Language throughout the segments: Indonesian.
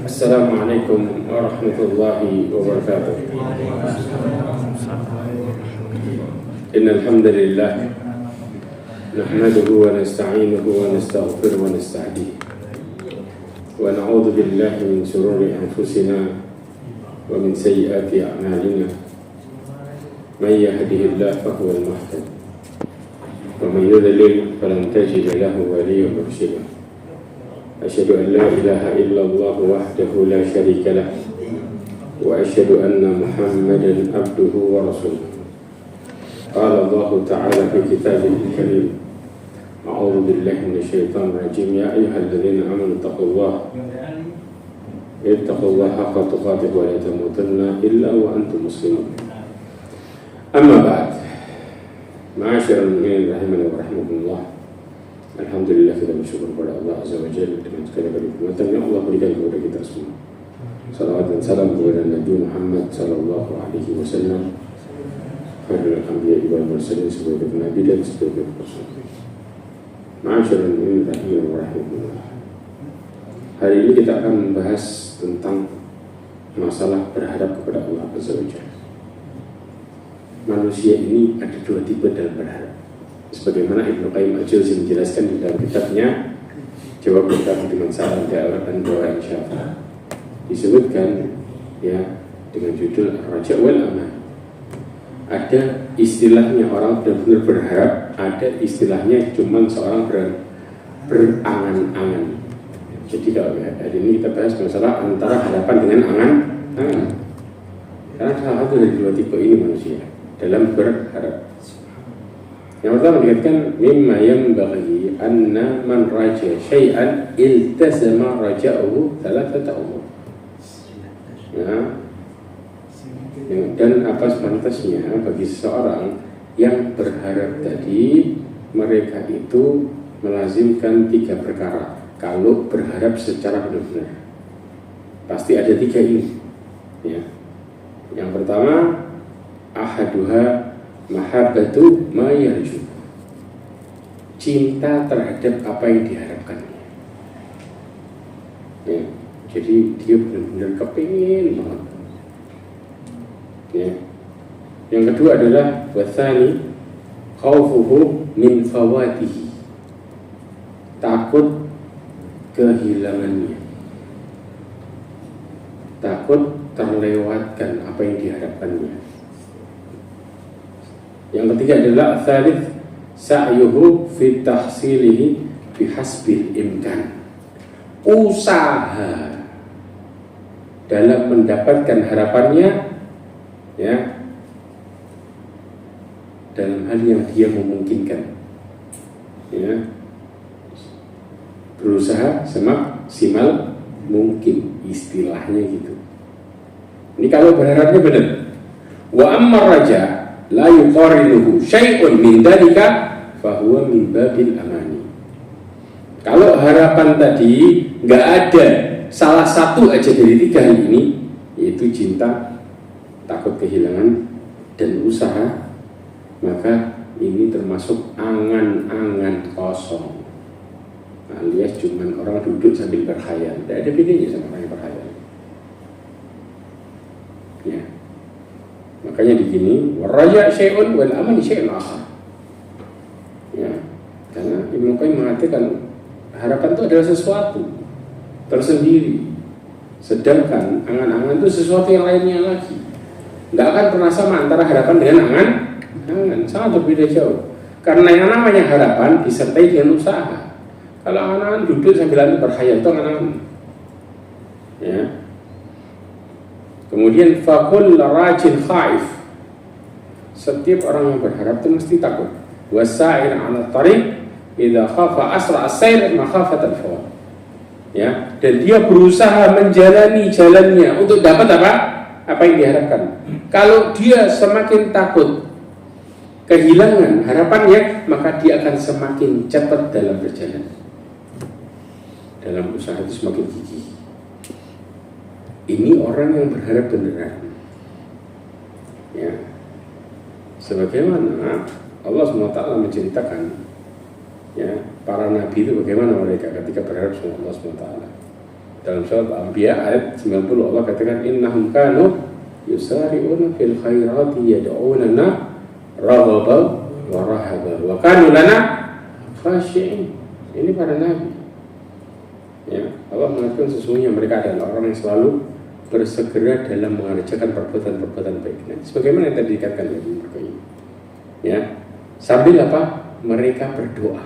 Assalamualaikum warahmatullahi wabarakatuh. Innal hamdalillah nahmaduhu wa nasta'inuhu wa nastaghfiruhu wa nasta'dihi wa na'udzu billahi min shururi anfusina wa min sayyiati a'malina. Man yahdihillahu fahuwal muhtadi wa man yudlil falan tajida lahu waliyyan mursyida. Asyhadu an la ilaha illallah wahdahu la syarika lah wa asyhadu anna Muhammadan abduhu wa rasuluh. Qala Allah ta'ala fi kitabihil karim. A'udzu billahi minasyaitonir rajim. Ya ayyuhalladzina amanu taqullaha haqqa tuqatih wa la tamutunna illa wa antum muslimun. Amma ba'd. Ma'asyiral mu'minin rahimani wa rahimakumullah. Alhamdulillah, kita bersyukur kepada Allah Azza wa Jalla dengan segala kenikmatan yang Allah berikan kepada kita semua. Salawat dan salam kepada Nabi Muhammad sallallahu alaihi wasallam, khairul anbiya wal mursalin, sebagai nabi dan sebagai rasul. Ma'asyiral mu'minin rahimani wa rahimakumullah. Hari ini kita akan membahas tentang masalah berharap kepada Allah Azza wa Jalla. Manusia ini ada dua tipe dalam berharap. Sebagaimana Ibnu Qayyim al-Jauziyah menjelaskan di dalam kitabnya Jawab Kitab dengan Salam Da'wah dan Doa Insyafa, disebutkan ya dengan judul Ar-Raja wal Aman. Ada istilahnya orang benar-benar berharap, ada istilahnya cuma seorang berangan-angan. Jadi kalau hari ini kita bahas masalah antara harapan dengan angan-angan. Karena salah satu dari dua tipe ini manusia dalam berharap. Yang pertama dikatakan mimma yanbaghi anna man raja syai'an iltazama raja'uhu thalathata umur. Ya. Dan apa sepantasnya bagi seseorang yang berharap tadi, mereka itu melazimkan tiga perkara. Kalau berharap secara benar-benar pasti ada tiga ini ya. Yang pertama ahaduha mahabbatu ma yarju, cinta terhadap apa yang diharapkannya ya. Jadi dia benar-benar kepingin banget ya. Yang kedua adalah wathani khaufuhu min fawatihi, takut kehilangannya, takut terlewatkan apa yang diharapkannya. Yang ketiga adalah tsalits sa'yuhu fi tahsilihi bihasbil imkan, usaha dalam mendapatkan harapannya ya dalam hal yang dia memungkinkan ya, berusaha semaksimal mungkin, istilahnya gitu. Ini kalau berharapnya benar. Wa ammar raja la yuqarinuhu syai'un min dalika fahuwa min babil amani. Kalau harapan tadi nggak ada salah satu aja dari tiga hal ini, yaitu cinta, takut kehilangan, dan usaha, maka ini termasuk angan-angan kosong, alias cuman orang duduk sambil berkhayal. Tidak ada bedanya sama orang yang berkhayal ya. Makanya di sini waraja syai'un wal aman syai'un akhar. Ya, karena Ibnu Qayyim mengatakan harapan itu adalah sesuatu tersendiri, sedangkan angan-angan itu sesuatu yang lainnya lagi. Nggak akan pernah sama antara harapan dengan angan-angan, sangat berbeda jauh. Karena yang namanya harapan disertai dengan usaha. Kalau angan-angan duduk sambil berkhayal itu angan-angan. Ya. Kemudian fakul rajin khaif, setiap orang yang berharap itu mesti takut. Wasa'ir 'ala tariq idza khafa asra as-sayr makhafat al-fawt. Ya, dan dia berusaha menjalani jalannya untuk dapat apa yang diharapkan. Kalau dia semakin takut kehilangan harapannya, maka dia akan semakin cepat dalam berjalan. Dalam usaha itu semakin gigih. Ini orang yang berharap beneran ya. Sebagaimana Allah SWT menceritakan ya, para nabi itu bagaimana mereka ketika berharap sama Allah SWT. Dalam surat Al-Anbiya ayat 90 Allah katakan innahum kanu yusari'una fil khairati yad'unana raghaban wa rahaban wa kanu lana khashi'in. Ini para nabi. Ya, Allah mengatakan sesungguhnya mereka adalah orang yang selalu bersegera dalam mengerjakan perbuatan-perbuatan baik. Nah, sebagaimana yang tadi dikatakan oleh mereka ini. Ya, sambil apa? Mereka berdoa.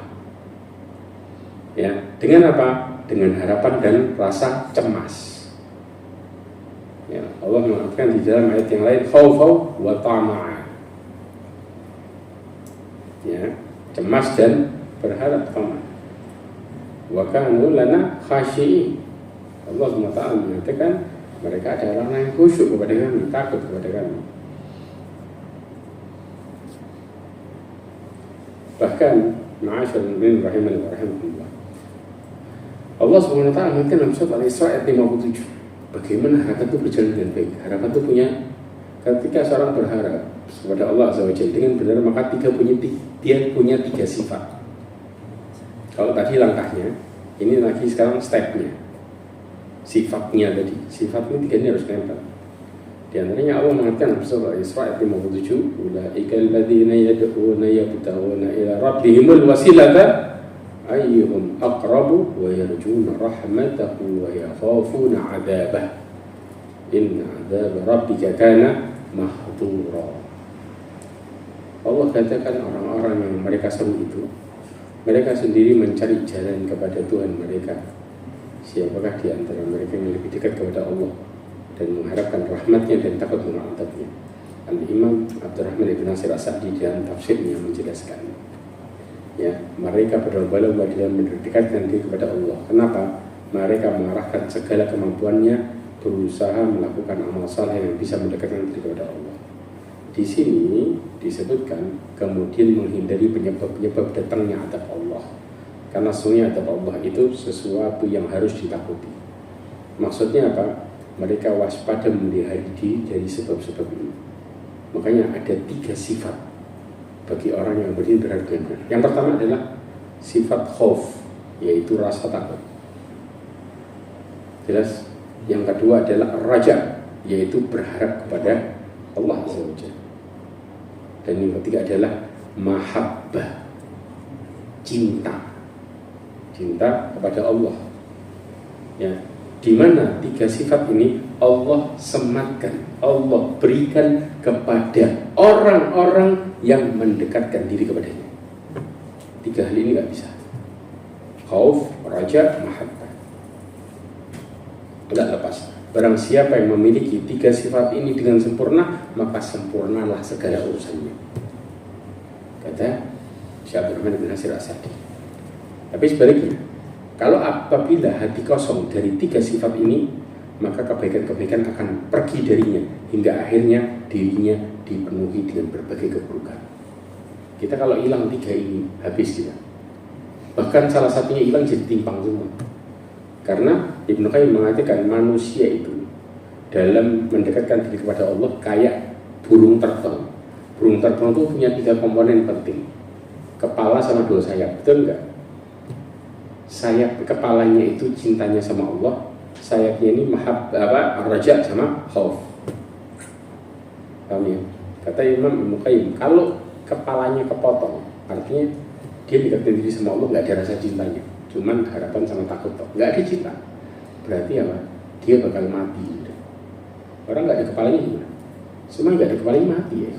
Ya, dengan apa? Dengan harapan dan rasa cemas. Ya, Allah mengatakan di dalam ayat yang lain khawfau wa tama'a. Ya, cemas dan berharap tamak. Wa kanu lana khashi'in. Allah SWT mengatakan mereka adalah orang yang khusyuk kepada kami, takut kepada kami. Bahkan ma'asyarul mu'minin rahimani wa rahimakumullah, Allah SWT mengatakan dalam surat Al-Isra ayat 57, bagaimana harapan itu berjalan dengan baik. Harapan itu punya, ketika seorang berharap kepada Allah Azza wa Jalla dengan benar, maka dia punya tiga sifat. Kalau tadi langkahnya, ini lagi sekarang stepnya, sifatnya tadi. Sifat ini tiga ini harus nempel. Di antaranya Allah mengatakan dalam surah Al-Isra ayat 57, ulaika alladziina yad'uuna yabtaghuuna ila rabbihimul wasilata ayyuhum aqrabu wa yarjuuna rahmatahu wa yakhafuna 'adzabah. Inna 'adzaba rabbika kana mahdura. Allah katakan orang-orang yang mereka seru itu, mereka sendiri mencari jalan kepada Tuhan mereka. Siapakah di antara mereka yang lebih dekat kepada Allah dan mengharapkan rahmatnya dan takut mengadabnya? Al-Imam Abdurrahman Ibn Nasir As-Sa'di dalam tafsirnya menjelaskan, ya, mereka berlomba-lomba dalam mendekatkan diri kepada Allah. Kenapa? Mereka mengarahkan segala kemampuannya berusaha melakukan amal saleh yang bisa mendekatkan diri kepada Allah. Di sini disebutkan kemudian menghindari penyebab-penyebab datangnya azab Allah. Karena sesungguhnya azab Allah itu sesuatu yang harus ditakuti. Maksudnya apa? Mereka waspada memelihara diri dari sebab-sebab ini. Makanya ada tiga sifat bagi orang yang beriman terhadap Tuhan. Yang pertama adalah sifat khauf, yaitu rasa takut. Jelas? Yang kedua adalah raja, yaitu berharap kepada Allah Azza wa Jalla. Dan yang ketiga adalah mahabbah, cinta kepada Allah. Ya, di mana tiga sifat ini Allah sematkan, Allah berikan kepada orang-orang yang mendekatkan diri kepadanya. Tiga hal ini nggak bisa. Khauf, raja, mahabbah. Tidak lepas. Barang siapa yang memiliki tiga sifat ini dengan sempurna, maka sempurnalah segala urusannya. Kata Syekh Abdurrahman bin Nasir As-Sa'di. Tapi sebaliknya, kalau apabila hati kosong dari tiga sifat ini, maka kebaikan-kebaikan akan pergi darinya hingga akhirnya dirinya dipenuhi dengan berbagai keburukan. Kita kalau hilang tiga ini, habis kita. Bahkan salah satunya hilang jadi timpang semua. Karena Ibnu Qayyim mengatakan manusia itu dalam mendekatkan diri kepada Allah kayak burung terbang. Burung terbang itu punya tiga komponen penting. Kepala sama dua sayap, betul enggak? Sayap kepalanya itu cintanya sama Allah, sayapnya ini raja sama khauf. Paham ya? Kata Imam Ibnu Qayyim, kalau kepalanya kepotong, artinya dia mendekatkan diri sama Allah nggak ada rasa cintanya, cuman harapan sama takut, nggak ada cinta. Berarti apa? Dia bakal mati. Orang nggak ada kepalanya gimana? Semua nggak ada kepalanya mati ya,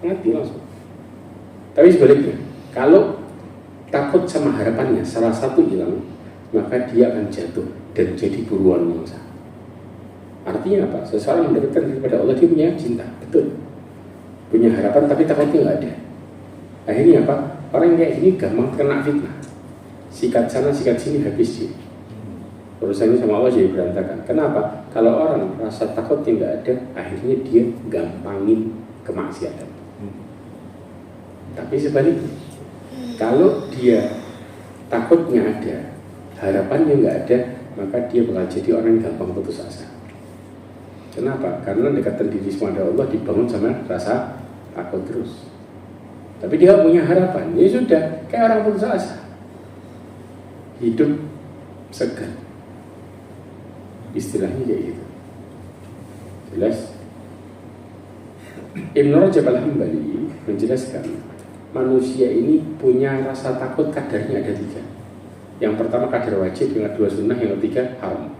mati langsung. Tapi sebaliknya, kalau takut sama harapannya salah satu hilang, maka dia akan jatuh dan jadi buruan mangsa. Artinya apa? Seseorang mendekatkan diri kepada Allah, dia punya cinta, betul, punya harapan, tapi takutnya nggak ada. Akhirnya apa? Orang yang kayak gini gampang kena fitnah. Sikat sana, sikat sini, habis dia. Urusannya sama Allah jadi berantakan. Kenapa? Kalau orang rasa takutnya nggak ada, akhirnya dia gampangin kemaksiatan. Tapi sebaliknya, kalau dia takutnya ada, harapannya nggak ada, maka dia bakal jadi orang yang gampang putus asa. Kenapa? Karena dekatan diri kepada Allah dibangun sama rasa takut terus. Tapi dia punya harapan, ya sudah, kayak orang putus asa. Hidup segan. Istilahnya kayak gitu. Jelas? Ibnu Rajab Al-Hambali menjelaskan manusia ini punya rasa takut kadarnya ada 3. Yang pertama kadar wajib, yang kedua sunnah, yang ketiga haram.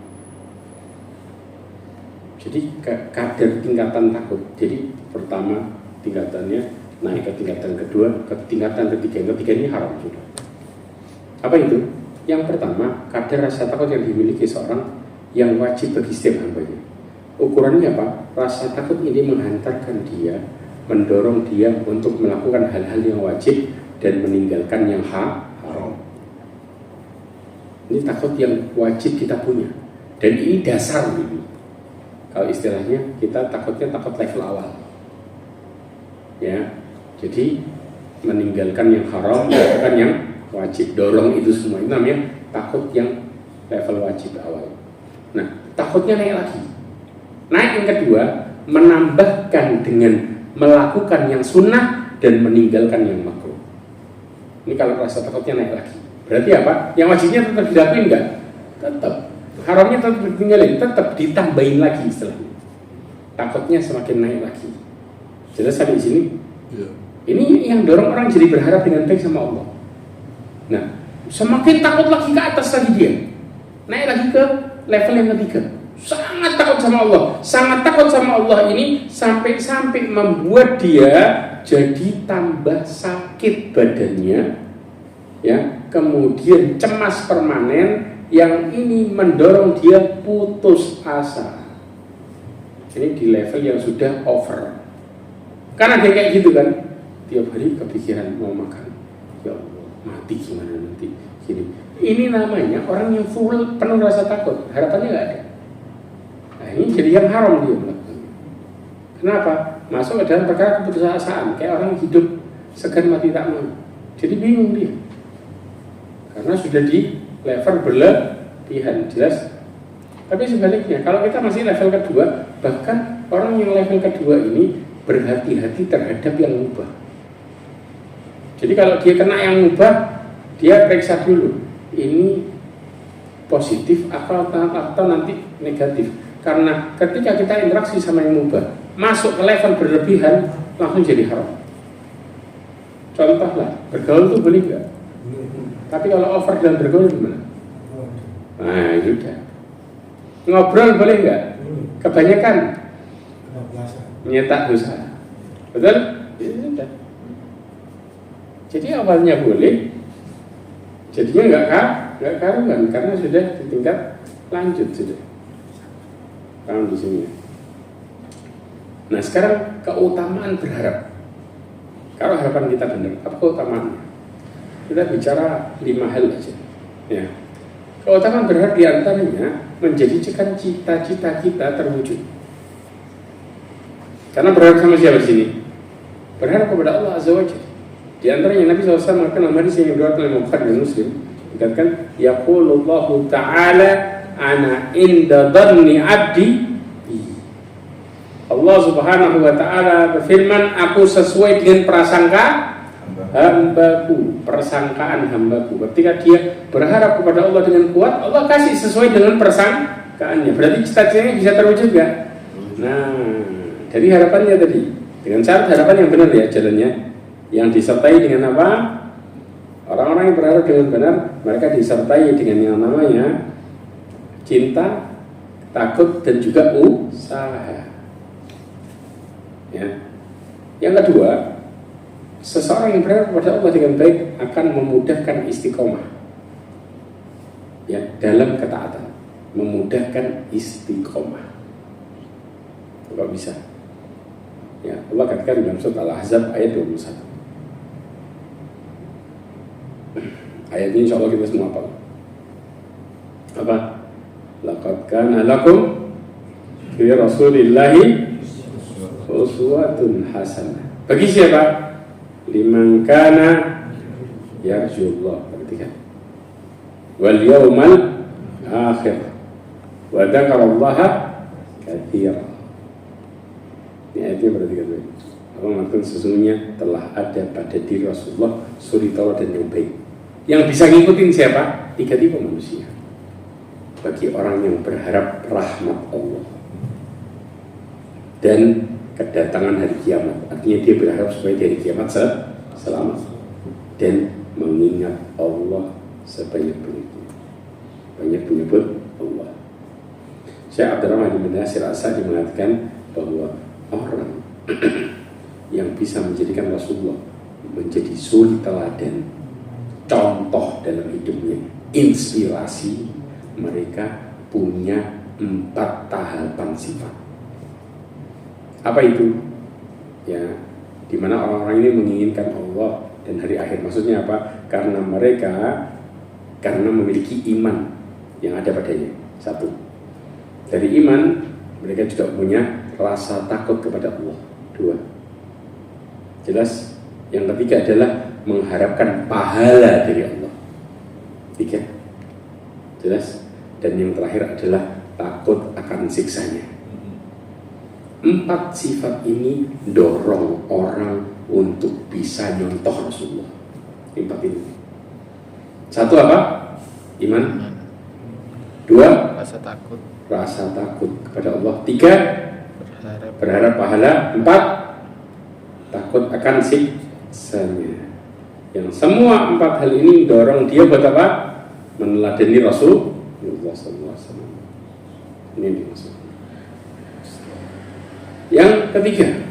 Jadi kadar tingkatan takut. Jadi pertama tingkatannya naik ke tingkatan kedua, ke tingkatan ketiga. Yang ketiga ini haram sudah. Apa itu? Yang pertama kadar rasa takut yang dimiliki seorang yang wajib bagi setiap hambanya. Ukurannya apa? Rasa takut ini menghantarkan dia, mendorong dia untuk melakukan hal-hal yang wajib dan meninggalkan yang haram. Ini takut yang wajib kita punya. Dan ini dasar ini. Kalau istilahnya kita takutnya takut level awal. Ya. Jadi meninggalkan yang haram, melakukan yang wajib. Dorong itu semua. Itu namanya takut yang level wajib awal. Nah, takutnya naik lagi. Naik yang kedua, menambahkan dengan melakukan yang sunnah dan meninggalkan yang makruh. Ini kalau rasa takutnya naik lagi. Berarti apa? Yang wajibnya tetap dilakuin enggak? Tetap. Haramnya tetap ditinggalin, tetap ditambahin lagi istilahnya. Takutnya semakin naik lagi. Jelas sampai di sini? Ya. Ini yang dorong orang jadi berharap dengan baik sama Allah. Nah, semakin takut lagi ke atas lagi dia. Naik lagi ke level yang ketiga. Sangat takut sama Allah. Sangat takut sama Allah ini sampai membuat dia jadi tambah sakit badannya. Ya, kemudian cemas permanen yang ini mendorong dia putus asa. Ini di level yang sudah over. Karena dia kayak gitu kan, tiap hari kepikiran mau makan. Ya Allah, mati gimana nanti? Gini. Ini namanya orang yang full penuh rasa takut. Harapannya nggak ada. Nah, ini jadi yang haram dia melakukan. Kenapa? Masuk ke dalam perkara keputusasaan. Kayak orang hidup segan mati tak mau. Jadi bingung dia. Karena sudah di level berlebihan, jelas. Tapi sebaliknya, kalau kita masih level kedua, bahkan orang yang level kedua ini berhati-hati terhadap yang mubah. Jadi kalau dia kena yang mubah, dia periksa dulu, ini positif atau nanti negatif. Karena ketika kita interaksi sama yang mubah, masuk ke level berlebihan, langsung jadi haram. Contohlah, bergaul itu boleh nggak? Tapi kalau over dan bergaul gimana? Nah, sudah. Ngobrol boleh nggak? Kebanyakan nyetak dosa. Betul? Ya, sudah. Jadi awalnya boleh, jadinya nggak karuan karena sudah di tingkat lanjut sudah. Paham di sini. Nah, sekarang keutamaan berharap. Kalau harapan kita benar, apa keutamaannya? Kita bicara 5 hal aja. Ya. Keutamaan berharap diantaranya menjadikan cita-cita kita terwujud. Karena berharap sama siapa sini? Berharap kepada Allah Azza wa Jalla. Di antaranya Nabi SAW mengatakan dalam hadis yang diriwayatkan oleh Bukhari dan Muslim, dikatakan, yaqulullahu ta'ala ana inda dhanni 'abdi. Allah Subhanahu wa taala berfirman, aku sesuai dengan prasangka hambaku, persangkaan hambaku. Ketika dia berharap kepada Allah dengan kuat, Allah kasih sesuai dengan persangkaannya. Berarti cita-citanya bisa terwujud gak? Nah, dari harapannya tadi, dengan syarat harapan yang benar ya jalannya, yang disertai dengan apa? Orang-orang yang berharap dengan benar, mereka disertai dengan yang namanya cinta, takut, dan juga usaha. Ya. Yang kedua, seseorang yang berharap kepada Allah dengan baik akan memudahkan istiqomah ya, dalam ketaatan, memudahkan istiqomah. Kalau bisa ya, Allah katakan dalam surat Al-Ahzab ayat 21. Ayat ini insya Allah kita semua hafal. Apa? Laqad kana lakum fi Rasulillahi uswatun hasanah. Bagi siapa? Liman kana yarjullah, perhatikan, wal yawmal akhir wa dzakarallaha katsiran. Ini ayatnya perhatikan baik. Allah mengatakan sesungguhnya telah ada pada diri Rasulullah suri Taurat dan yang baik. Yang bisa ngikutin siapa? 3 tipe manusia. bagi orang yang berharap rahmat Allah dan kedatangan hari kiamat. Artinya dia berharap supaya dari kiamat selamat dan mengingat Allah sebanyak-banyaknya. Banyak menyebut Allah. Syekh Abdurrahman bin Nasir As-Sa'di mengatakan bahwa orang yang bisa menjadikan Rasulullah menjadi suri teladan, contoh dalam hidupnya, inspirasi, mereka punya 4 tahapan sifat. Apa itu? Ya, dimana orang-orang ini menginginkan Allah dan hari akhir. Maksudnya apa? Karena memiliki iman yang ada padanya. 1. Dari iman mereka juga punya rasa takut kepada Allah. 2. Jelas. Yang ketiga adalah mengharapkan pahala dari Allah. 3. Jelas. Dan yang terakhir adalah takut akan siksanya. 4 sifat ini dorong orang untuk bisa nyontoh Rasulullah. 4 ini. 1 apa? Iman. 2 rasa takut kepada Allah. 3 berharap pahala. 4 takut akan siksanya. Yang semua 4 hal ini dorong dia buat apa? Meneladani Rasulullah SAW. Ini yang dimaksud. Yang ketiga,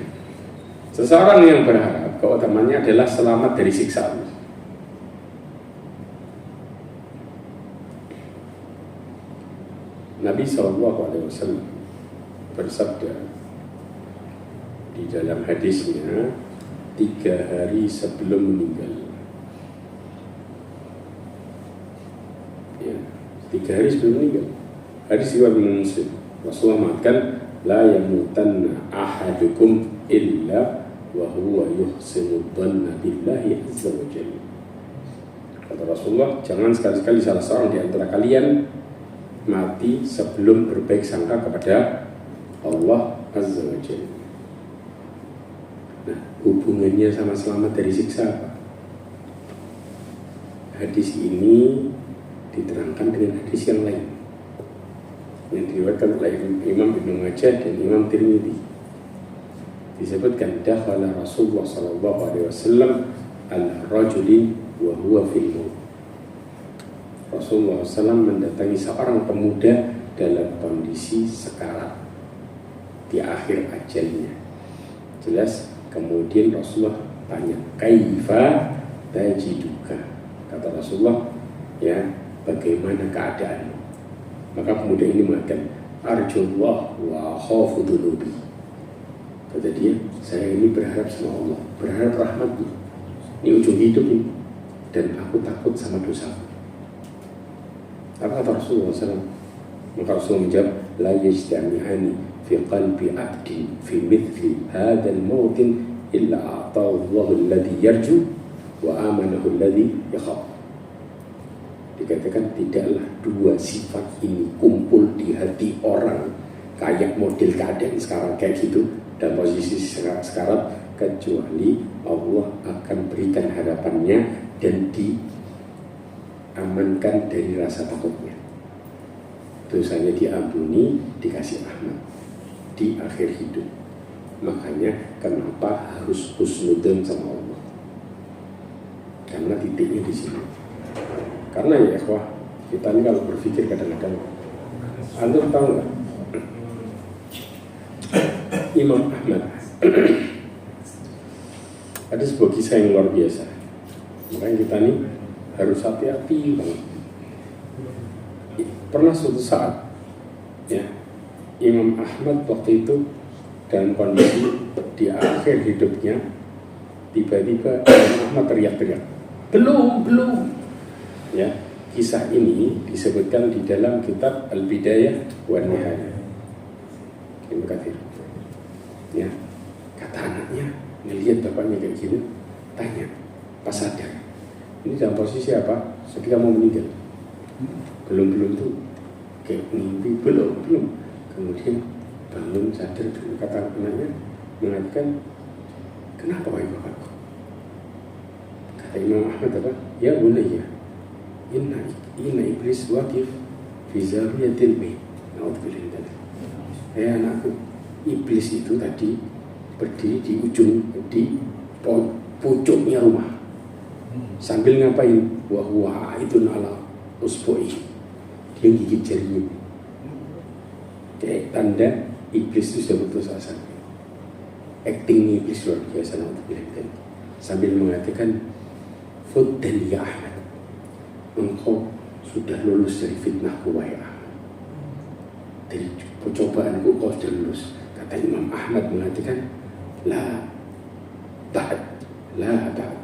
seseorang yang berharap keutamanya adalah selamat dari siksa Allah. Nabi SAW bersabda di dalam hadisnya 3 hari sebelum meninggal. Ya, 3 hari sebelum meninggal. Hadis riwayat Muslim. Rasulullah mengatakan, la yamutanna ahadukum illa wa huwa yuhsinu dhanna billahi azza wa jalla. Kata Rasulullah, jangan sekali-sekali salah seorang di antara kalian mati sebelum berbaik sangka kepada Allah azza wa jalla. Nah, hubungannya sama selamat dari siksa apa? Hadis ini diterangkan dengan hadis yang lain yang diriwayatkan oleh Imam Ibnu Majah dan Imam Tirmidzi. Disebutkan dakhala Rasulullah sallallahu alaihi wasallam al-rajulin wa huwa fil maut. Rasulullah SAW mendatangi seorang pemuda dalam kondisi sekarat di akhir ajalnya. Jelas. Kemudian Rasulullah tanya, kaifa tajiduka? Kata Rasulullah, ya, bagaimana keadaanmu? Maka pemuda ini mengatakan, arjullah wa khafu dunubi. Kata dia, saya ini berharap sama Allah, berharap rahmatnya. Ini ujung hidup ini, dan aku takut sama dosa. Apa kata Rasulullah SAW? Maka Rasulullah menjawab, la yajtami'ani fi qalbi abdi fi mithli hadzal mautin illa a'tahu Allahu alladhi yarju wa amanahu alladhi yakhaf. Dikatakan tidaklah 2 sifat ini kumpul di hati orang kayak model keadaan sekarang kayak gitu dalam posisi sekarang, kecuali Allah akan berikan harapannya dan diamankan dari rasa takutnya. Dosanya diampuni, dikasih rahmat di akhir hidup. Makanya kenapa harus husnudzon sama Allah? Karena titiknya di sini. Karena ya ikhwah, kita ini kalau berpikir kadang-kadang, antum tahu nggak? Imam Ahmad ada sebuah kisah yang luar biasa. Makanya kita ini harus hati-hati banget. Pernah suatu saat, ya, Imam Ahmad waktu itu dalam kondisi di akhir hidupnya, tiba-tiba Imam Ahmad teriak-teriak, belum. Ya, kisah ini disebutkan di dalam kitab Al-Bidayah wa Nihayah. Ibnu Katsir. Ya, kata anaknya, ngelihat bapaknya kayak gini, tanya, pas sadar, ini dalam posisi apa? Ketika mau meninggal. Belum tuh, kayak mimpi, belum. Kemudian bangun sadar, kata anaknya, mengatakan, kenapa wahai bapakku? Kata Imam Ahmad apa? Ya bunayya, inna iblis waqif bizawiyatil bait. Naudzubillah. Anakku, iblis itu tadi berdiri di pucuknya rumah. Sambil ngapain? Wah itu nala usboi. Dia gigit jarinya. Kayak tanda iblis itu sudah putus asa. Acting iblis luar biasa. Sambil mengatakan, Fuddan ya Ahmad, engkau sudah lulus dari fitnahku wahai Ahmad. Dari percobaanku kau sudah lulus. Kata Imam Ahmad mengatakan, La ta'ad,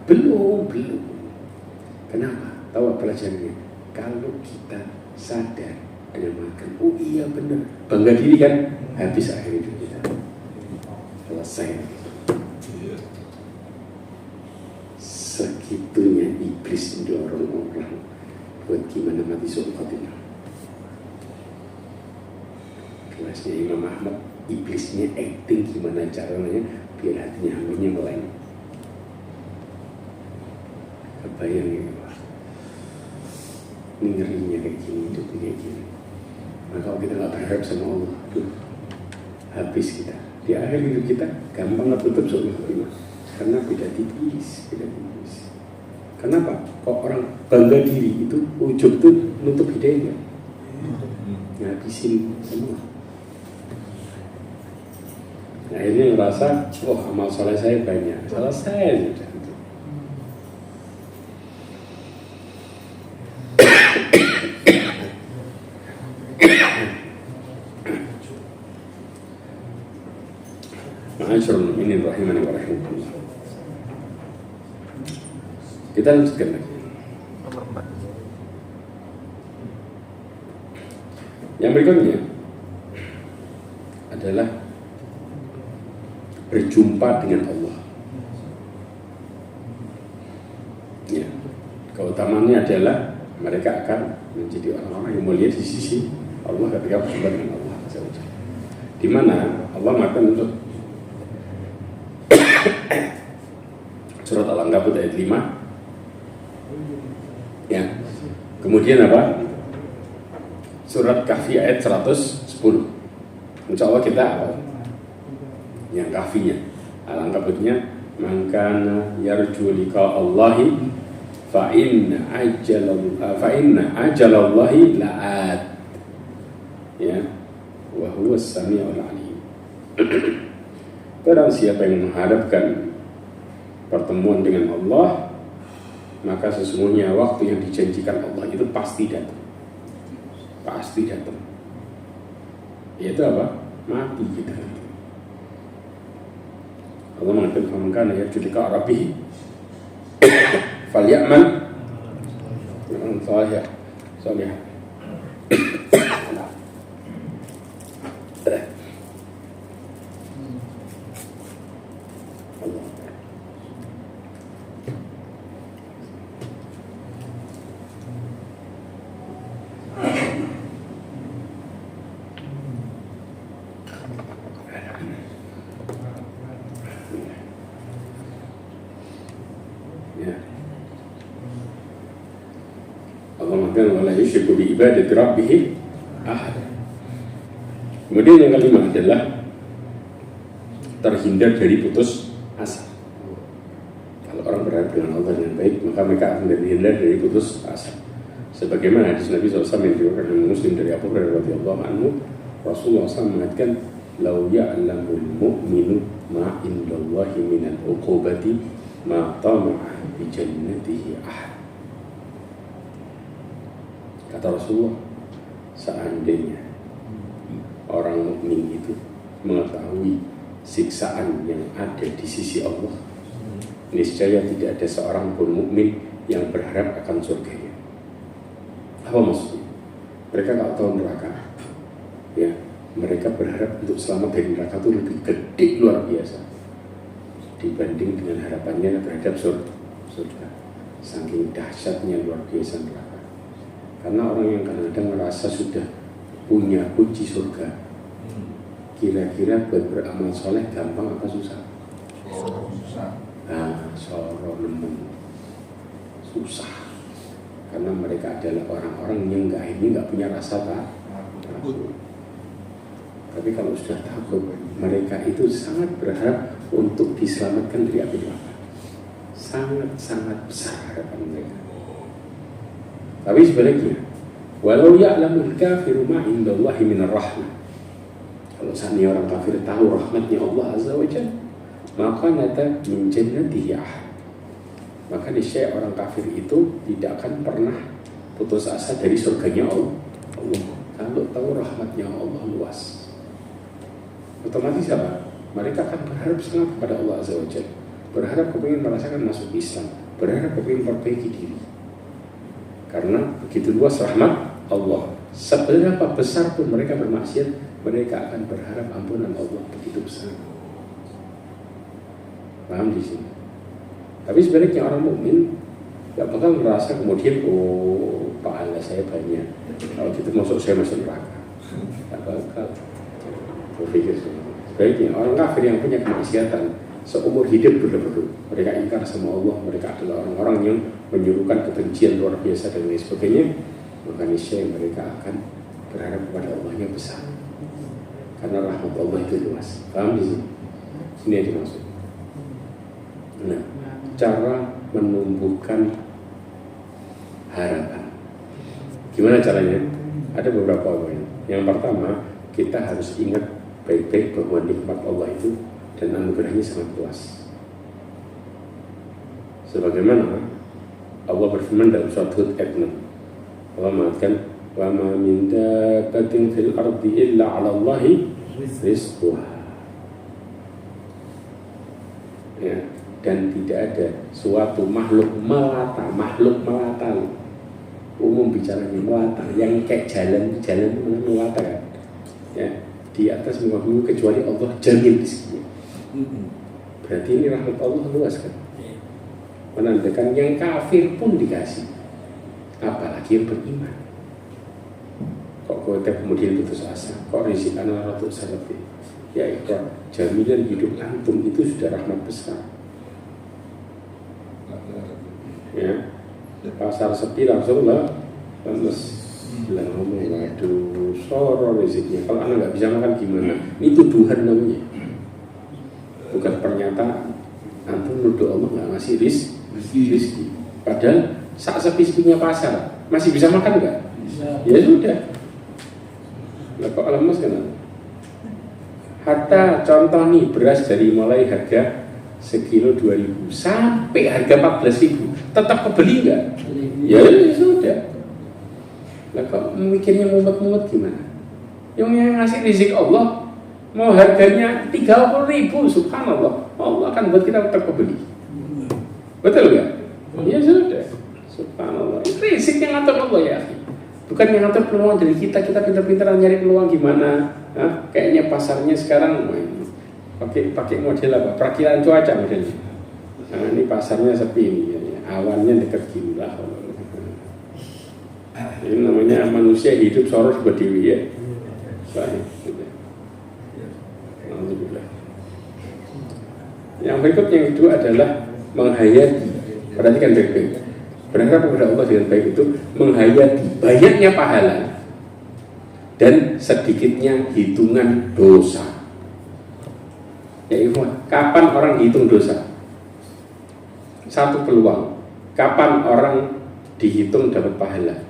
belum. Kenapa? Tahu apa pelajarannya? Kalau kita sadar dengan makan, oh iya benar, bangga diri kan, habis akhir hidup kita, selesai. Segitunya iblis mendorong orang buat gimana mati suul khotimah. Kelasnya Imam Ahmad, iblisnya acting gimana caranya biar hatinya hamilnya meleng. Kebayang ya, ini ngerinya kayak gini, hidupnya kayak gini. Maka kalau kita nggak berharap sama Allah, habis kita. Di akhir hidup kita gampang tutup suul khotimah. Karena beda tipis. Kenapa? Kok orang bangga diri itu ujub tuh nutup hidayah, ngabisin semua. Nah, akhirnya ngerasa, amal soleh saya banyak, selesai sudah. Ma'asyiral mu'minin rahimani wa rahimakumullah. Kita lanjutkan lagi. Yang berikutnya adalah berjumpa dengan Allah. Ya, keutamaannya adalah mereka akan menjadi orang-orang yang mulia di sisi Allah ketika berjumpa dengan Allah. Di mana Allah mengatakan untuk surat Al-Ankabut ayat 5. Ya. Kemudian apa? Surat Kahfi ayat 110. Insya Allah kita yang Kahfinya. Al-Ankabutnya, man kana yarju liqa Allahi fa inna ajalallahi la'at. Ya. Wa huwa as-sami'ul 'alim. Barang siapa yang mengharapkan pertemuan dengan Allah, maka sesungguhnya waktu yang dijanjikan Allah itu pasti datang. Yaitu apa? Mati kita. Allah mengatakan, "Man kana yarju liqa rabbih falyamal salih." Wala yusyriku bi ibadati rabbih ahad. Kemudian yang kelima adalah terhindar dari putus asa. Kalau orang berharap dengan Allah dengan baik, maka mereka akan terhindar dari putus asa. Sebagaimana hadis Nabi SAW yang diriwayatkan oleh Muslim dari Abu Hurairah radhiyallahu anhu, Rasulullah SAW mengatakan, "Lau ya'lamul mu'minu ma indallahi minal uqubati ma tama'a bi jannatihi ahad." Kata Rasulullah, seandainya orang mukmin itu mengetahui siksaan yang ada di sisi Allah, niscaya tidak ada seorang pun mukmin yang berharap akan surganya. Apa maksudnya? Mereka nggak tahu neraka. Ya, mereka berharap untuk selamat dari neraka itu lebih gede, luar biasa dibanding dengan harapannya terhadap surga. Saking dahsyatnya luar biasa neraka. Karena orang yang kadang-kadang merasa sudah punya kunci surga, kira-kira buat beramal soleh gampang apa susah? Susah. Soro nemen susah. karena mereka adalah orang-orang yang nggak punya rasa takut. Tapi kalau sudah takut, mereka itu sangat berharap untuk diselamatkan dari api neraka. Sangat-sangat besar harapan mereka. Tapi sebaliknya, walau ya'lamul kafiru ma indallahi minar rahmah. Kalau seandainya orang kafir tahu rahmatnya Allah Azza wa Jalla, maka nata min jannatihi ahad. Maka niscaya orang kafir itu tidak akan pernah putus asa dari surganya Allah. Kalau tahu rahmatnya Allah luas, otomatis apa? Mereka akan berharap sangat kepada Allah Azza wa Jalla, berharap kepingin merasakan masuk Islam, berharap kepingin perbaiki diri. Karena begitu luas rahmat Allah, seberapa besar pun mereka bermaksiat, mereka akan berharap ampunan Allah begitu besar. Paham di sini? Tapi sebaliknya orang mukmin gak bakal merasa kemudian, oh pahala saya banyak, kalau gitu masuk saya masuk neraka. Gak bakal berpikir sebaliknya. Orang kafir yang punya kemaksiatan seumur hidup berlebihan, mereka ingkar sama Allah, mereka adalah orang-orang yang menyuruhkan kebencian luar biasa dan lain sebagainya, maka niscaya mereka akan berharap kepada Allah yang besar, karena rahmat Allah itu luas. Paham di sini? Ini yang dimaksud. Nah, cara menumbuhkan harapan, gimana caranya? Ada beberapa poin. Yang pertama, kita harus ingat baik-baik bahwa nikmat Allah itu dan anugerahnya sangat luas. Sebagaimana Allah berfirman dalam surat Hud ayat 6, Allah mengatakan, wa ma min dabbatin fil ardi illa 'ala Allahi rizquha. Ya, dan tidak ada suatu makhluk melata umum bicaranya melata, yang kayak jalan melata kan, ya, di atas muka bumi kecuali Allah jamin rezekinya. Berarti ini rahmat Allah luas kan, menandakan yang kafir pun dikasih, apalagi yang beriman. Kok kita kemudian putus asa, kok rezeki anak ratus salafi, ya itu jaminan hidup antum itu sudah rahmat besar. Ya, pasar sepi langsung lah, lemes, bilang ngomong, waduh, soro rezekinya. Kalau anak nggak bisa makan gimana? Ini tuduhan namanya, bukan pernyataan. Antum nuduh Allah nggak ngasih rezeki. Padahal saat sepi-sepinya pasar masih bisa makan nggak? Ya sudah. Lah kok lemes kan? Hatta contoh nih, beras dari mulai harga sekilo 2.000 sampai harga 14.000 tetap kebeli nggak? Ya sudah. Lah kok mikirnya mumet-mumet gimana? Yang ngasih rezeki Allah mau harganya 30.000, subhanallah, Allah akan buat kita tetap kebeli. Betul nggak? Ya sudah, subhanallah. Itu rezeki yang ngatur Allah ya. Bukan yang ngatur peluang dari kita pintar-pintar nyari peluang gimana? Nah, kayaknya pasarnya sekarang pakai model apa? Perakiraan cuaca modelnya. Nah, ini pasarnya sepi ini, awannya dekat gini lah. Ini namanya manusia hidup soros berdiri ya. Baik. Alhamdulillah. Yang berikut yang kedua adalah menghayati. Perhatikan baik-baik. Berharap kepada Allah dengan baik itu menghayati banyaknya pahala dan sedikitnya hitungan dosa. Ya ikhwan, kapan orang hitung dosa? Satu peluang. Kapan orang dihitung dapat pahala?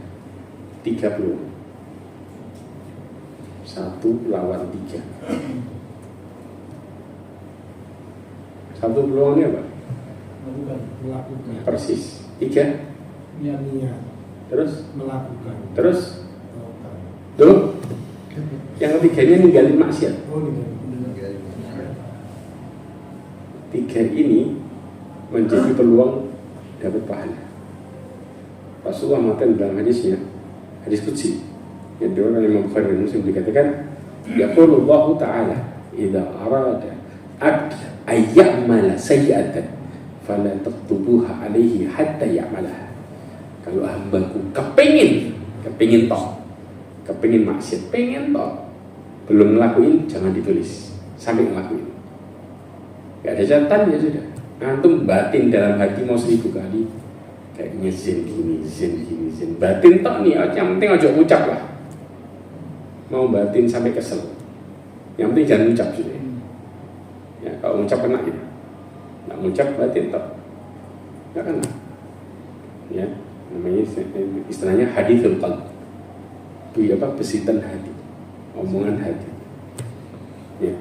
3 peluang. 1 lawan 3. Satu peluangnya apa? Melakukan. Persis. 3. Niat. Terus? Melakukan. Terus? Tuh. Yang ketiganya ninggalin maksiat. Oh, 3 ini menjadi peluang dapat pahala. Rasulullah mengatakan dalam hadisnya, hadis qudsi yang diriwayatkan Imam Bukhari dan Muslim, dikatakan, yaqulu Allah Ta'ala idza arada abd ayya'mala sayyi'atan fala taktubuha alaihi hatta ya'malaha. Kalau hambaku kepingin maksiat, pengen toh, belum ngelakuin, jangan ditulis sampai ngelakuin. Gak ada catatan, ya sudah. Antum batin dalam hati mau 1000 kali, kayaknya zen gini. Batin tok nih, yang penting aja ucap lah. Mau batin sampai kesel. Yang penting jangan ucap sudah. Ya, kalau ucap kena gitu. Nggak ucap batin tok. Nggak kena. Ya, namanya istilahnya hadithul qalb. Itu apa? Besitan hati. Omongan hati. Ya.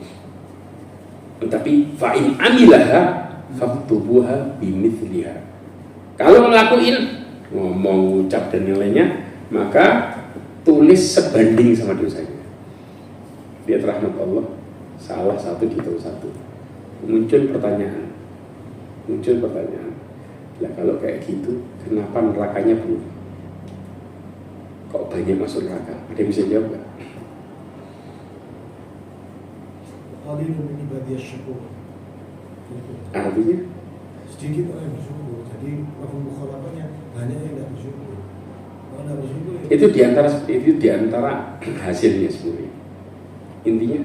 Tapi fa'in amilaha faktubuha bimithliha. Kalau ngelakuin ngomong, ucap dan nilainya, maka tulis sebanding sama dosanya. Lihat rahmat Allah, salah satu gitu satu. Muncul pertanyaan. Lah kalau kayak gitu, kenapa nerakanya belum? Kok banyak masuk neraka? Ada yang bisa jawab nggak? Qalilun min ibadiyas syakur. Artinya Sedikit orang yang bersyukur. Jadi walaupun mukhalafahnya banyak yang tidak bersyukur. Kalau tidak bersyukur itu diantara hasilnya sebenarnya. Intinya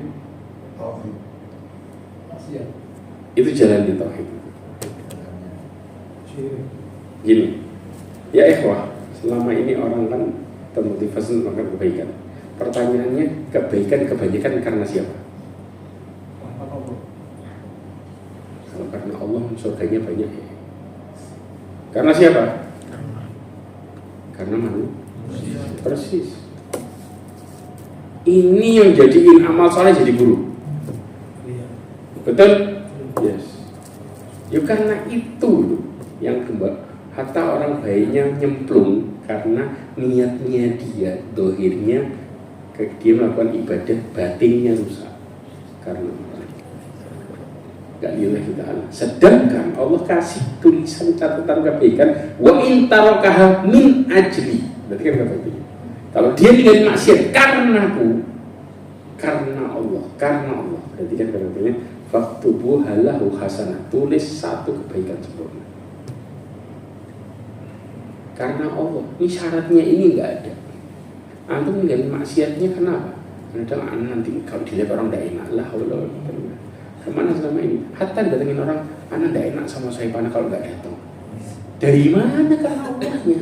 itu jalannya tauhid. Gini, ya ikhwah, selama ini orang kan termotivasi melakukan kebaikan. Pertanyaannya, kebaikan kebanyakan karena siapa? Kalau karena Allah, surganya banyak. Karena siapa? Karena manusia. Persis. Ini yang jadiin amal soleh jadi buruk. Betul? Yes. Ya karena itu yang kembali. Hatta orang baiknya nyemplung karena niatnya dia, dohirnya dia melakukan ibadah, batinnya rusak karena gak lillahi ta'ala. Sedangkan Allah kasih tulisan catatan kebaikan wa in tarakaha min ajli. Berarti kan kebaikan. Kalau dia tinggalin maksiat karena Allah. Berarti kan kebaikannya faktubu halahu hasanah. Tulis satu kebaikan sempurna. Karena Allah. Ini syaratnya ini enggak ada. Antum tinggalin maksiatnya kenapa? Karena nanti kalau dilihat orang tidak enak lah. Kemana selama ini? Hatta datengin orang, anak tidak enak sama saya panah kalau nggak datang. Dari mana karena Allahnya?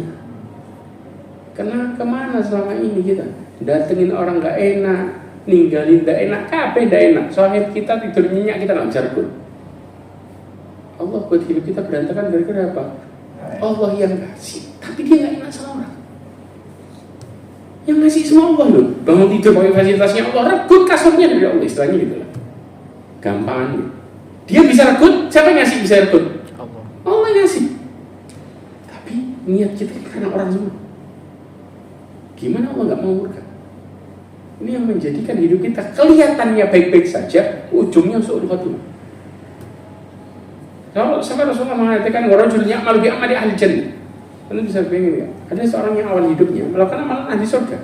Kemana selama ini kita? Datengin orang nggak enak, ninggalin tidak enak, kabeh tidak enak. Soalnya kita tidur nyenyak, kita nggak bisa rekut. Allah buat hidup kita berantakan gara-gara apa? Allah yang kasih, tapi dia nggak enak sama orang. Yang ngasih semua Allah loh. Bangun tidur pakai fasilitasnya Allah, rekut kasurnya dari Allah, istilahnya gitu lah. Gampang. Dia bisa rekut, siapa yang ngasih bisa rekut? Allah yang ngasih. Tapi niat kita karena orang semua. Gimana Allah nggak mau murka? Ini yang menjadikan hidup kita kelihatannya baik-baik saja, ujungnya su'ul khatimah. Kalau sampai Rasulullah mengatakan warajul ya'mal bi amali ahli jannah. Anda bisa bayangin ya? Ada seorang yang awal hidupnya melakukan amalan ahli surga.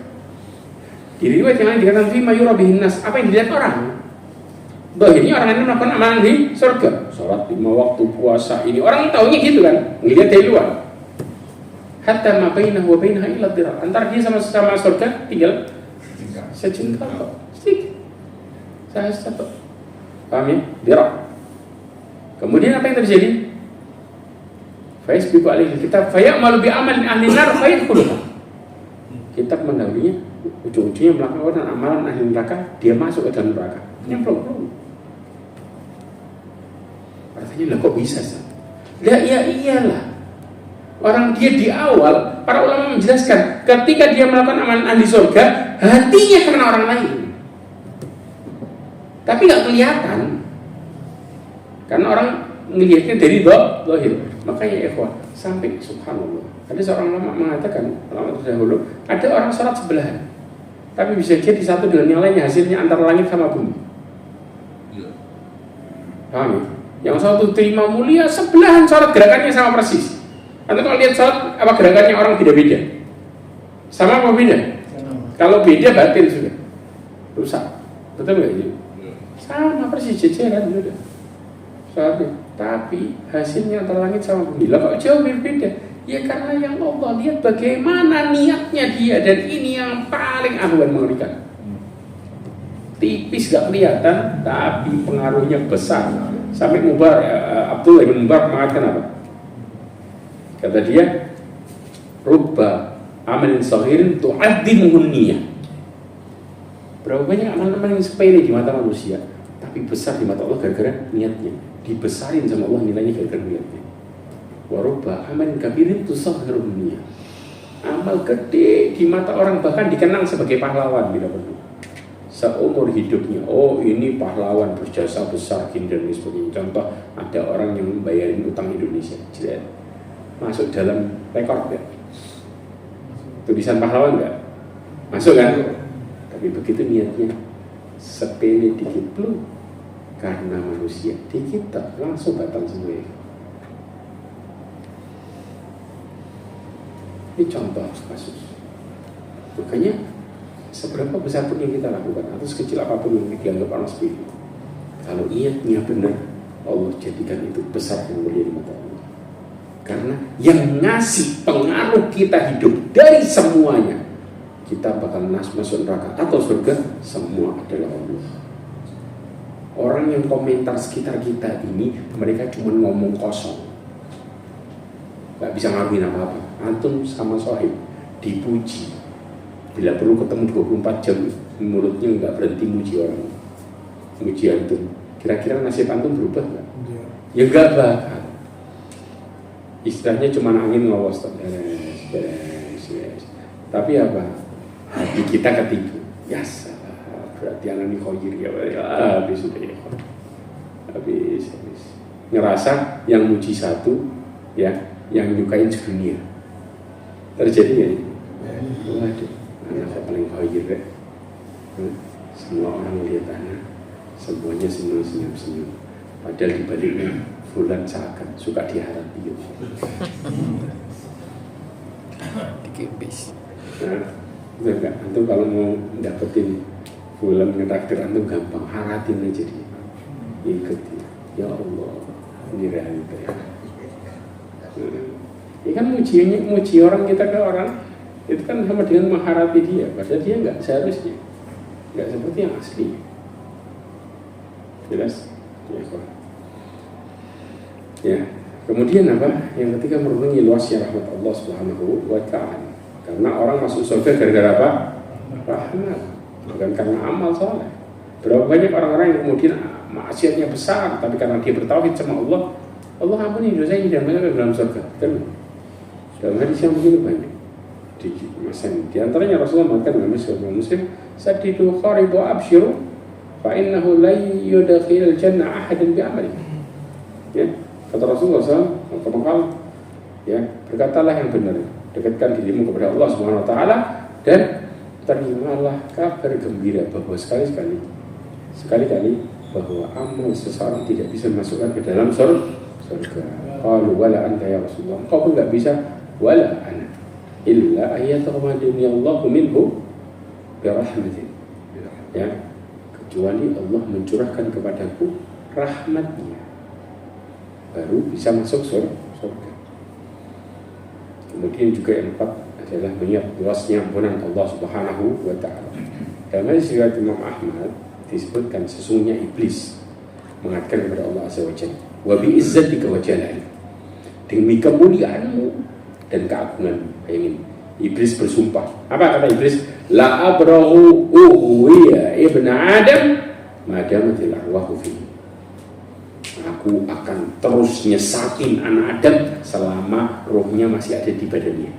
Di riwayat yang lain dikatakan fi mayura bihin nas, apa yang dilihat orang? Ini orang ini melakukan amalan di surga, sholat 5 waktu, puasa ini orang taunya gitu kan, ngelihat dari luar. Hatta ma bainahu wa bainaha illa dhira. Antara dia sama surga tinggal sejengkal kok, sedikit. Saya satu. Paham ya? Dhira. Kemudian apa yang terjadi? Faisbiqu alaihi kitab fayamalu bi amalin ahli nar fayadkhuluha. Kitab mendahulunya, ujung-ujungnya melakukan amalan ahli neraka, dia masuk ke dalam neraka. Nyemplung. Artinya lah kok bisa sih? Ya iyalah. Orang dia di awal, para ulama menjelaskan, ketika dia melakukan amalan ahli surga, hatinya karena orang lain. Tapi nggak kelihatan. Karena orang melihatnya dari zahir. Makanya ikhwah, sampai subhanallah. Ada seorang ulama mengatakan, ulama terdahulu, ada orang sholat sebelahan. Tapi bisa jadi satu dengan yang lainnya, hasilnya antara langit sama bumi. Paham ya? Yang satu terima mulia, sebelahan sholat gerakannya sama persis. Anda kalau lihat sholat, apa gerakannya orang beda-beda? Sama apa beda? Kalau beda batin sudah rusak. Betul nggak ini? Sama persis jajaran sudah sholatnya. Tapi hasilnya antara langit sama bumi. Lah kok jauh berbeda? Ya karena yang Allah lihat bagaimana niatnya dia, dan ini yang paling ahwan mengerikan. Tipis gak kelihatan, tapi pengaruhnya besar. Sampai Abdullah bin Mubarak mengatakan apa? Kata dia, Rubba amalin saghirin tu'addimuhun niyah. Berapa banyak amal-amal yang sepele di mata manusia, tapi besar di mata Allah gara-gara niatnya. Dibesarin sama Allah nilainya gara-gara niatnya. Wa rubba amalin kabirin tusaghirun niyah. Amal gede di mata orang bahkan dikenang sebagai pahlawan bila perlu. Seumur hidupnya, oh ini pahlawan berjasa besar gini dan sebagainya. Contoh, ada orang yang membayarin utang Indonesia, jelas masuk dalam rekor enggak? Tulisan pahlawan enggak? Masuk kan? Tapi begitu niatnya sepele dikit belum, karena manusia dikit tak langsung batal semua. Ini contoh kasus. Makanya seberapa besar pun yang kita lakukan atau sekecil apapun yang dianggap orang sepele, kalau niatnya benar, Allah jadikan itu besar yang mulia di mata Allah. Karena yang ngasih pengaruh kita hidup dari semuanya, kita bakal masuk neraka atau surga, semua adalah Allah. Orang yang komentar sekitar kita ini, mereka cuma ngomong kosong, gak bisa ngakuin apa-apa. Antum sama sohib dipuji, bila perlu ketemu 24 jam, mulutnya nggak berhenti muji orang, muji antum. Kira-kira nasib antum berubah nggak? Ya nggak bakal. Istilahnya cuma angin ngawas, beres. Tapi apa? Hati kita ketipu. Ya salah, berarti anak ini khoyir ya. Habis sudah ya. Habis. Ngerasa yang muji satu, ya, yang nyukain sedunia. Terjadi ya? Waduh, anak paling khoyir ya. Semua orang lihat anak, semuanya senyum-senyum. Padahal di baliknya fulan seakan suka diharapi gitu. Dikipis. Nah, enggak, antum kalau mau dapetin fulan ngetraktir antum gampang, haratin aja dia. Ikuti. Ya Allah, ini realita ya. Ini kan muji orang kita ke orang, itu kan sama dengan mengharapi dia, padahal dia nggak seharusnya, nggak seperti yang asli. Jelas? Ya. Kemudian apa? Yang ketiga, merenungi luasnya rahmat Allah Subhanahu wa Ta'ala. Karena orang masuk surga gara-gara apa? Rahmat, bukan karena amal soleh. Berapa banyak orang-orang yang kemudian maksiatnya besar, tapi karena dia bertauhid sama Allah, Allah ampuni dosanya dan mereka dalam surga. Kan? Dalam hadis yang begitu banyak. Di antaranya Rasulullah mengatakan dalam Sahih Muslim, "Saddidu qaribu abshiru, fa innahu la yudkhilul jannah ahadan bi amali." Ya, kata Rasulullah SAW, ya, berkatalah yang benar, dekatkan dirimu kepada Allah Subhanahu wa Ta'ala dan terimalah kabar gembira bahwa sekali-kali bahwa amal seseorang tidak bisa masukkan ke dalam surga. Qalu wala anta ya Rasulullah, kau pun enggak bisa, wala ana illa ayyataghmadani Allahu minhu bi rahmatin. Ya, kecuali Allah mencurahkan kepadaku rahmatnya, baru bisa masuk surga. Kemudian juga yang keempat adalah melihat luasnya ampunan Allah Subhanahu wa Ta'ala. Dalam hadis riwayat Imam Ahmad disebutkan sesungguhnya iblis mengatakan kepada Allah Azza wa Jalla, wa bi izzatika wa jalali, demi kemuliaanmu dan keagunganmu. Bayangin, iblis bersumpah. Apa kata iblis? La abrahu uhuya ibn Adam madamatil arwahu fihi. Aku akan terus nyesatin anak Adam selama rohnya masih ada di badannya.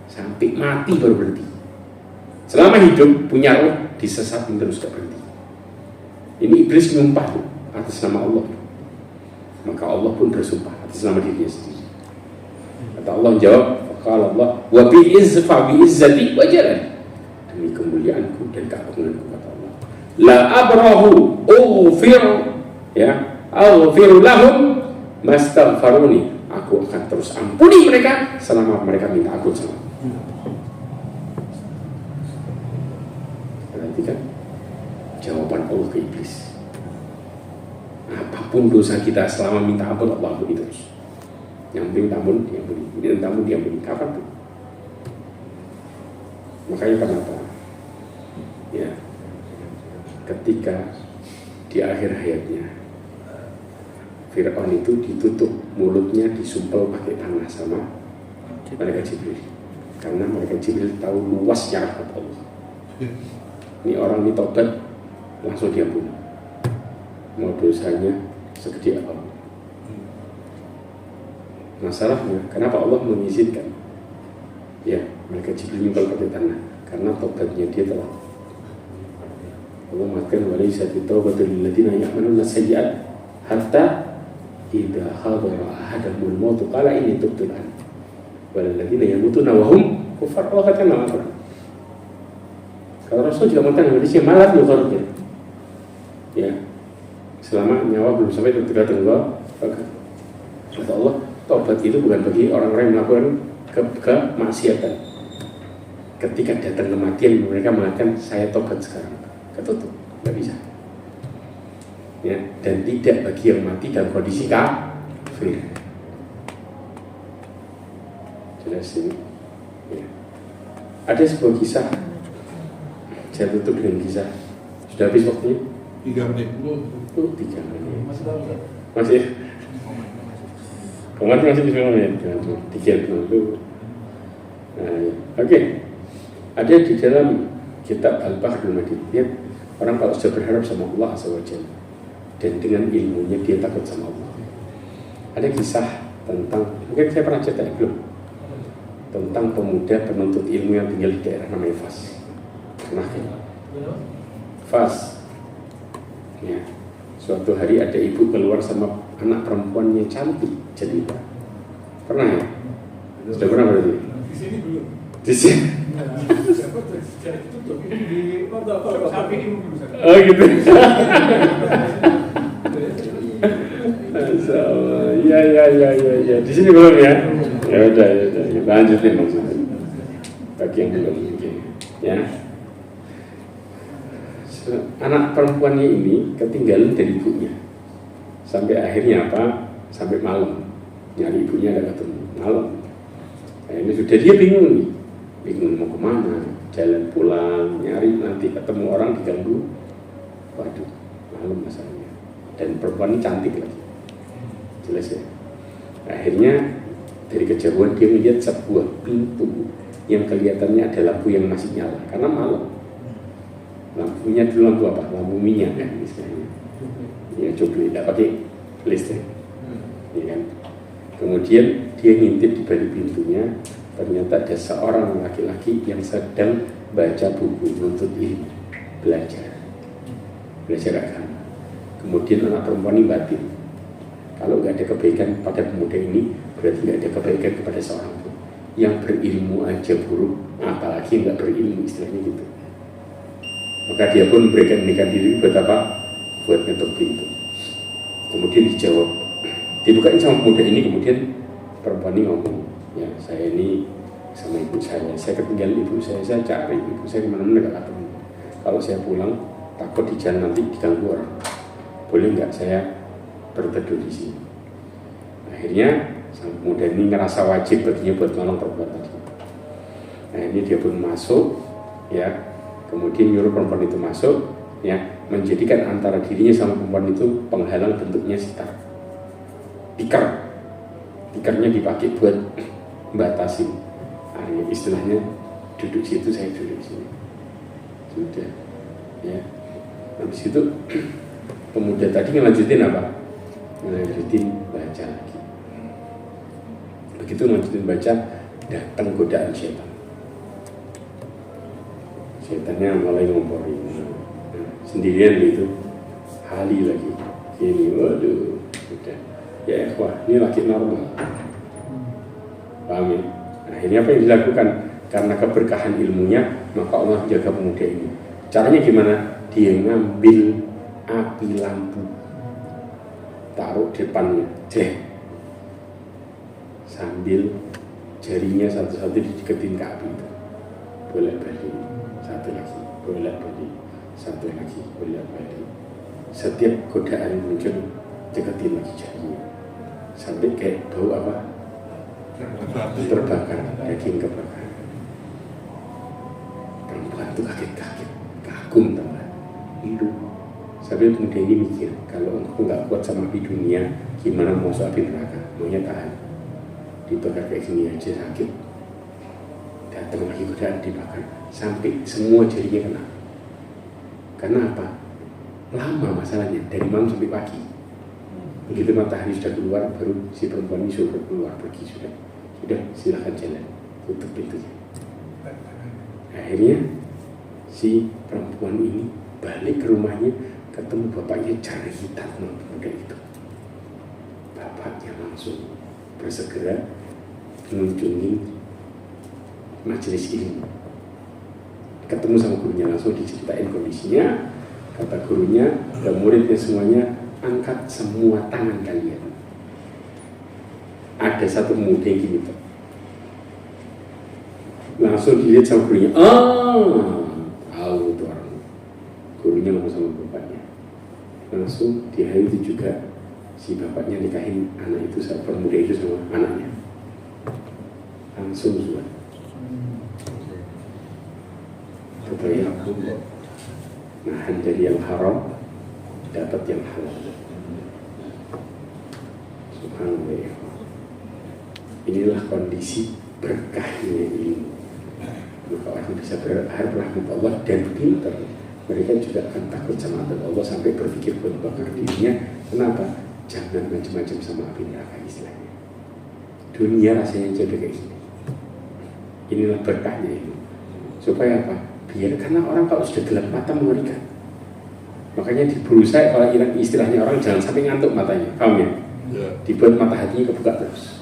Sampai mati baru berhenti. Selama hidup punya roh disesatin terus gak berhenti. Ini iblis nyumpah atas nama Allah. Maka Allah pun bersumpah atas nama dirinya sendiri. Kata Allah jawab, qala Allah wa bi izzati wa jalali, demi kemuliaanku dan keagunganku, kata Allah, la abrahu aghfiru lahum mastaghfaruni, aku akan terus ampuni mereka selama mereka minta ampun sama aku. Perhatikan jawaban Allah ke iblis. Apapun dosa kita selama minta ampun, Allah ampuni terus. Yang penting ampun, diampuni kapan pun. Makanya kenapa? Ya, ketika di akhir hayatnya Fir'aun itu ditutup mulutnya, disumpel pakai tanah sama Malaikat Jibril. Karena malaikat Jibril tahu luasnya rahmat Allah. Ini orang ini tobat langsung diampuni. Mau dosanya segede apa? Masalahnya, kenapa Allah mengizinkan? Ya, malaikat Jibril nyumpal pakai tanah karena tobatnya dia telah. Allah mengatakan walaysa tawbatul lil ladzina ya'maluna sayyi'at hatta idza hadara ahadahumul maut qala inni tubtu al-an wal ladzina yamutuna wa hum kufar. Allah katakan apa? Kalau Rasul juga mengatakan hadisnya malat yukharja. Ya. Selama nyawa belum sampai ketika tenggelam, kata Allah, taubat itu bukan bagi orang-orang yang melakukan kemaksiatan. Ketika datang kematian, mereka mengatakan saya tobat sekarang. Ketutup, nggak bisa. Ya, dan tidak bagi yang mati dalam kondisi kafir. Jelas ini. Ya. Ada sebuah kisah. Saya tutup dengan kisah. Sudah habis waktunya? 3 menit. 3 menit. Masih? Kemarin masih di 3 menit. 3 menit. Oke. Ada di dalam kitab Al-Bahrul Madid. Orang kalau sudah berharap sama Allah Azza wa Jalla dan dengan ilmunya dia takut sama Allah. Ada kisah tentang, mungkin saya pernah cerita belum, tentang pemuda penuntut ilmu yang tinggal di daerah namanya Fas. Pernah kan? Fas. Ya. Suatu hari ada ibu keluar sama anak perempuannya cantik, jelita. Pernah ya? Sudah pernah berarti? Di sini belum. Di sini. Siapa jadi tutup ini di sapi ini mungkin bisa. Oh gitu. Ya. Di sini belum ya? Ya udah. Kita lanjutin maksudnya. Bagi yang belum mungkin. Ya. Anak perempuannya ini ketinggalan dari ibunya. Sampai akhirnya apa? Sampai malam. Nyari ibunya ada ketemu. Malam. Nah, ini sudah dia bingung nih. Bingung mau kemana, jalan pulang, nyari nanti ketemu orang diganggu. Waduh, malam masalahnya. Dan perempuan ini cantik lagi. Jelas ya. Akhirnya dari kejauhan dia melihat sebuah pintu yang kelihatannya ada lampu yang masih nyala karena malam. Lampunya dulu lampu apa? Lampu minyak kan misalnya. Ya coba tidak pakai listrik. Ya kan? Kemudian dia ngintip di balik pintunya. Ternyata ada seorang laki-laki yang sedang baca buku menuntut ilmu, belajar agama. Kemudian anak perempuan ini batin. Kalau nggak ada kebaikan pada pemuda ini, berarti nggak ada kebaikan kepada seorang pun. Yang berilmu aja buruk, apalagi nggak berilmu, istilahnya gitu. Maka dia pun memberikan diri buat apa? Buat ngetuk pintu. Kemudian dijawab, dibukain sama pemuda ini. Kemudian perempuan ini ngomong, ya saya ini sama ibu saya ketinggalan ibu saya cari ibu saya kemana-mana gak ketemu. Kalau saya pulang takut di jalan nanti diganggu orang. Boleh nggak saya berteduh di sini? Akhirnya sang pemuda ini ngerasa wajib baginya buat nolong perempuan tadi. Nah ini dia pun masuk, ya. Kemudian nyuruh perempuan itu masuk, ya, menjadikan antara dirinya sama perempuan itu penghalang bentuknya sitar. Tikarnya dipakai buat batasi. Nah, istilahnya duduk situ, saya duduk sini. Sudah, ya. Habis itu pemuda tadi ngelanjutin apa? Ngelanjutin baca lagi. Begitu ngelanjutin baca, datang godaan setan. Setannya mulai ngomporin. Sendirian gitu, hali lagi. Ini, waduh, udah. Ya, wah, ini laki normal. Paham ya? Akhirnya apa yang dilakukan? Karena keberkahan ilmunya, maka Allah jaga pemuda ini. Caranya gimana? Dia ngambil api lampu, taruh depannya, sambil jarinya satu-satu dideketin ke api itu. Bolak-balik, satu lagi, bolak-balik, satu lagi, bolak-balik. Setiap godaan muncul, deketin lagi jarinya, sampai kayak bau apa? Terbakar, daging kebakar. Perempuan itu kaget-kaget, kagum teman. Itu sampai kemudian ini mikir, kalau aku nggak kuat sama api dunia, gimana mau masuk api neraka? Maunya tahan, dibakar kayak gini aja sakit. datang lagi godaan dibakar sampai semua jarinya kena. Karena apa? Lama masalahnya dari malam sampai pagi. Begitu matahari sudah keluar, baru si perempuan ini suruh keluar pergi sudah silakan jalan, tutup pintunya. Akhirnya si perempuan ini balik ke rumahnya, ketemu bapaknya cerita tentang pemuda itu. Bapaknya langsung bersegera mengunjungi majelis ilmu. Ketemu sama gurunya, langsung diceritain kondisinya. Kata gurunya dan muridnya semuanya, angkat semua tangan kalian. Ada satu pemuda yang gini tuh. Langsung dilihat sama gurunya, tahu tuh orang. Gurunya ngomong sama bapaknya. Langsung di hari itu juga si bapaknya nikahin anak itu sama pemuda itu sama anaknya. Langsung sudah. Supaya aku nahan dari yang haram, dapat yang halal. Subhanallah. Inilah kondisi berkahnya ilmu. Maka orang bisa berharap rahmat Allah dan pintar. Mereka juga akan takut sama Allah sampai berpikir buat bakar dirinya. Kenapa? Jangan macam-macam sama api neraka istilahnya. Dunia rasanya jadi kayak gini. Inilah berkahnya ilmu. Supaya apa? Biar karena orang kalau sudah gelap mata mengerikan. Makanya berusaha kalau istilahnya orang jangan sampai ngantuk matanya, paham ya? Dibuat mata hatinya kebuka terus.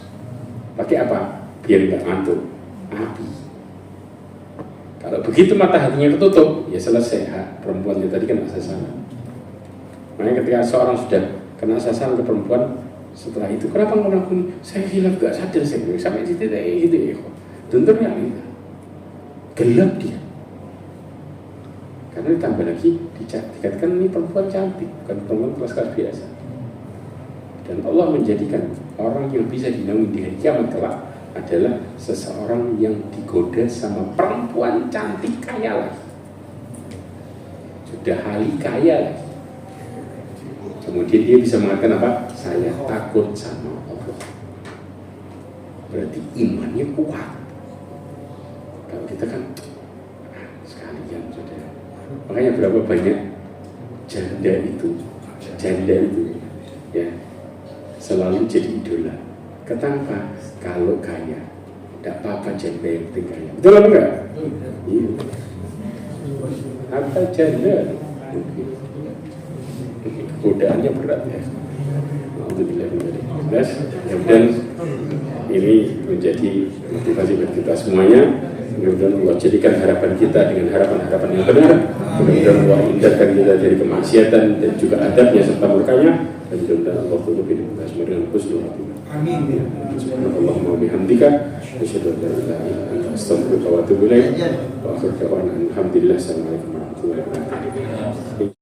Pakai apa? Biar nggak ngantuk. Api. Kalau begitu mata hatinya ketutup, ya selesai. Perempuannya tadi kan sasaran. Makanya ketika seorang sudah kena sasaran ke perempuan, setelah itu kenapa ngelakuin? Saya hilaf gak sadar saya sampai di titik gitu ya. Tentunya gitu. Gelap dia. Karena ditambah lagi dikatakan ini perempuan cantik, bukan perempuan kelas biasa. Dan Allah menjadikan orang yang bisa dinaungi di hari kiamat kelak adalah seseorang yang digoda sama perempuan cantik kaya lagi. Sudah hali kaya lagi. Kemudian dia bisa mengatakan apa? Saya takut sama Allah. Berarti imannya kuat. Kalau kita kan sekalian saudara. Makanya berapa banyak janda itu ya selalu jadi idola. Kenapa? Kalau kaya tidak apa-apa janda yang penting kaya. Betul apa enggak? Iya. Apa janda? Godaannya berat ya. Alhamdulillah. Dan ini menjadi motivasi bagi kita semuanya. Mudah-mudahan Allah jadikan harapan kita dengan harapan-harapan yang benar. Mudah-mudahan Allah hindarkan kita dari kemaksiatan dan juga adabnya serta murkanya. Dan mudah-mudahan Allah tutupi kita semua dengan husnul khatimah. Amin. Subhanallahumma wa bihamdika asyhadu an la ilaha illa anta astaghfiruka wa atubu ilaik. Wa akhiru da'wana alhamdulillah. Assalamualaikum warahmatullahi wabarakatuh.